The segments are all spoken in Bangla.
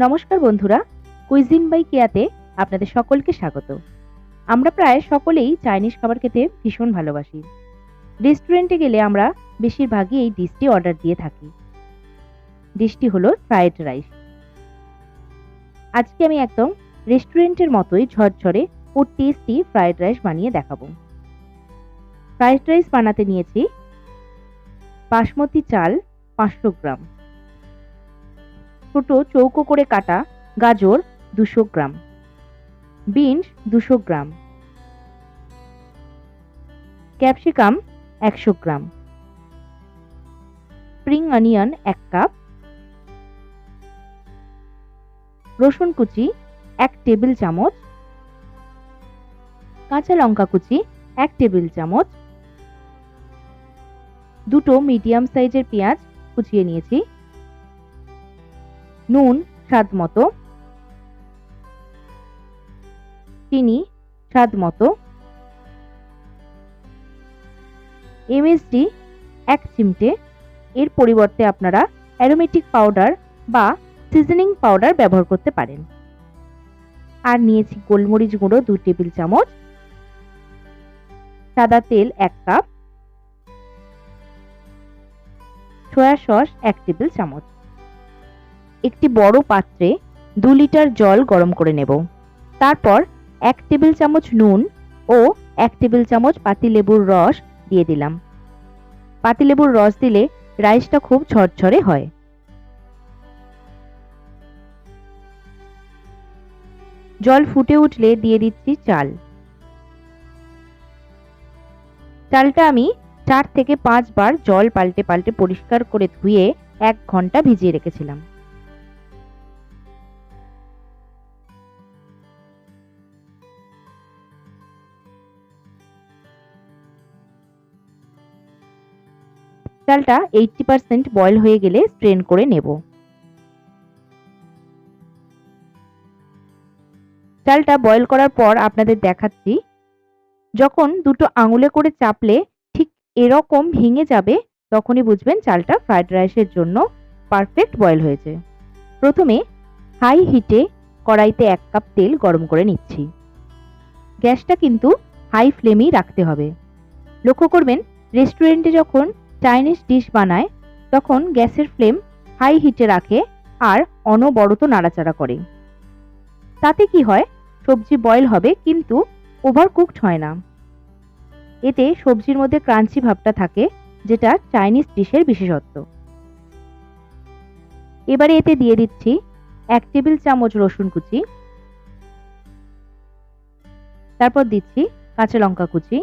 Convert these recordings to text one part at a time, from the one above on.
নমস্কার বন্ধুরা, কুইজিন বাই কেয়াতে আপনাদের সকলকে স্বাগত। আমরা প্রায় সকলেই চাইনিজ খাবার খেতে ভীষণ ভালোবাসি। রেস্টুরেন্টে গেলে আমরা বেশিরভাগই এই ডিশটি অর্ডার দিয়ে থাকি। ডিশটি হলো ফ্রাইড রাইস। আজকে আমি একদম রেস্টুরেন্টের মতোই ঝরঝরে ও টেস্টি ফ্রাইড রাইস বানিয়ে দেখাবো। ফ্রাইড রাইস বানাতে নিয়েছি বাসমতি চাল 500 গ্রাম, ছোট চৌকো করে কাটা গাজর 200 গ্রাম, বিনস 200 গ্রাম, ক্যাপসিকাম 100 গ্রাম, স্প্রিং অনিয়ন 1 কাপ, রসুন কুচি 1 টেবিল চামচ, কাঁচা লঙ্কা কুচি 1 টেবিল চামচ, দুটো মিডিয়াম সাইজের পেঁয়াজ কুচিয়ে নিয়েছি, নুন স্বাদ মতো, চিনি স্বাদ মতো, এমএসজি 1 চিমটে। এর পরিবর্তে আপনারা অ্যারোমেটিক পাউডার বা সিজনিং পাউডার ব্যবহার করতে পারেন। আর নিয়েছি গোলমরিচ গুঁড়ো 2 টেবিল চামচ, সাদা তেল 1 কাপ, সয়া সস 1 টেবিল চামচ। একটি বড় পাত্রে 2 লিটার জল গরম করে নেব। তারপর 1 টেবিল চামচ নুন ও 1 টেবিল চামচ পাতিলেবুর রস দিয়ে দিলাম। পাতিলেবুর রস দিলে রাইসটা খুব ঝরঝরে হয়। জল ফুটে উঠলে দিয়ে দিচ্ছি চাল। চালটা আমি 4 থেকে 5 বার জল পাল্টে পাল্টে পরিষ্কার করে ধুয়ে 1 ঘন্টা ভিজিয়ে রেখেছিলাম। চালটা 80% বয়েল হয়ে গেলে স্ট্রেন করে নেব। চালটা বয়েল করার পর আপনাদের দেখাচ্ছি। যখন দুটো আঙুলে করে চাপলে ঠিক এরকম ভেঙে যাবে, তখনই বুঝবেন চালটা ফ্রাইড রাইসের জন্য পারফেক্ট বয়েল হয়েছে। প্রথমে হাই হিটে কড়াইতে 1 কাপ তেল গরম করে নিচ্ছি। গ্যাসটা কিন্তু হাই ফ্লেমেই রাখতে হবে। লক্ষ্য করবেন, রেস্টুরেন্টে যখন চাইনিজ ডিশ বানায় তখন গ্যাসের ফ্লেম হাই হিটে রাখে আর অনবরত নাড়াচাড়া করে। তাতে কি হয়, সবজি বয়েল হবে কিন্তু ওভার কুকড হয় না। এতে সবজির মধ্যে ক্রাঞ্চি ভাবটা থাকে, যেটা চাইনিজ ডিশের বিশেষত্ব। এবারে এতে দিয়ে দিচ্ছি 1 টেবিল চামচ রসুন কুচি, তারপর দিচ্ছি কাঁচা লঙ্কা কুচি,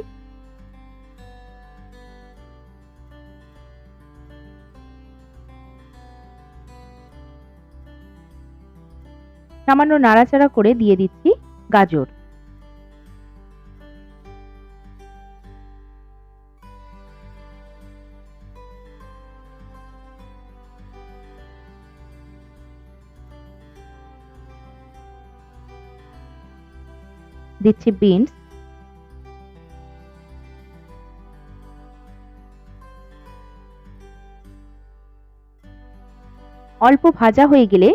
সামান্য নাড়াচাড়া করে দিয়ে দিচ্ছি গাজর। দিচ্ছি বিনস, অল্প ভাজা হয়ে গেলে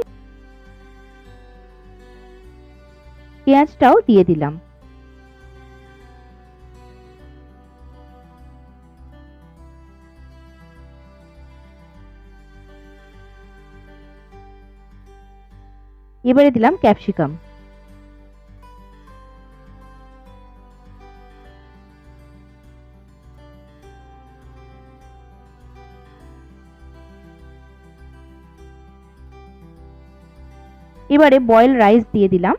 পেঁয়াজটাও দিয়ে দিলাম। এবারে দিলাম ক্যাপসিকাম। এবারে বয়েল রাইস দিয়ে দিলাম।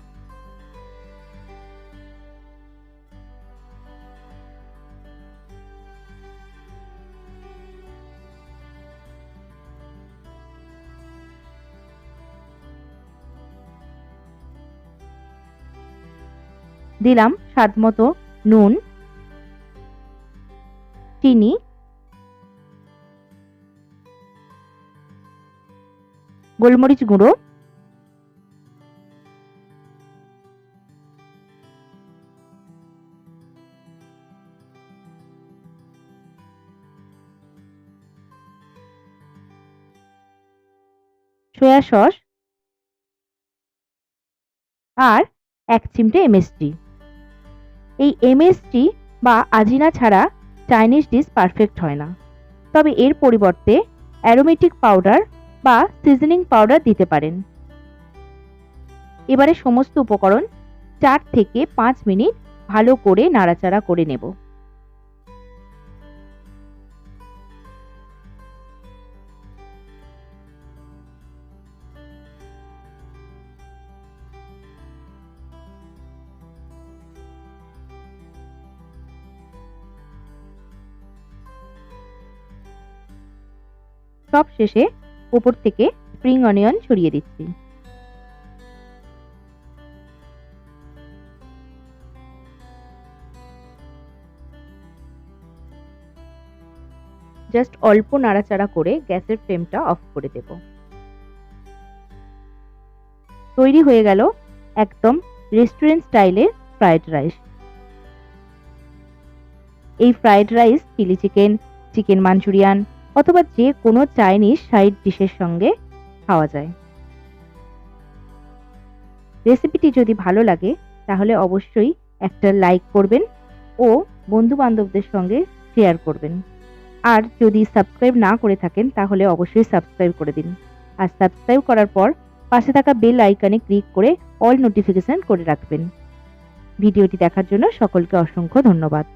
দিলাম স্বাদ মতো নুন, চিনি, গোলমরিচ গুঁড়ো, সয়া সস আর 1 চিমটে এমএসজি। এই এমএসজি বা আজিনা ছাড়া চাইনিজ ডিশ পারফেক্ট হয় না। তবে এর পরিবর্তে অ্যারোমেটিক পাউডার বা সিজনিং পাউডার দিতে পারেন। এবারে সমস্ত উপকরণ 4 থেকে 5 মিনিট ভালো করে নাড়াচাড়া করে নেব। সব শেষে উপর থেকে স্প্রিং অনিয়ন ছড়িয়ে দিচ্ছি। জাস্ট অল্প নাড়াচাড়া করে গ্যাসের ফ্লেমটা অফ করে দেব। তৈরি হয়ে গেল একদম রেস্টুরেন্ট স্টাইলের ফ্রাইড রাইস। এই fried rice chilli chicken, chicken manchurian অথবা যে কোনো চাইনিজ সাইড ডিশের সঙ্গে খাওয়া যায়। রেসিপিটি যদি ভালো লাগে তাহলে অবশ্যই একটা লাইক করবেন ও বন্ধু বান্ধবদের সঙ্গে শেয়ার করবেন। আর যদি সাবস্ক্রাইব না করে থাকেন তাহলে অবশ্যই সাবস্ক্রাইব করে দিন। আর সাবস্ক্রাইব করার পর পাশে থাকা বেল আইকনে ক্লিক করে অল নোটিফিকেশন করে রাখবেন। ভিডিওটি দেখার জন্য সকলকে অসংখ্য ধন্যবাদ।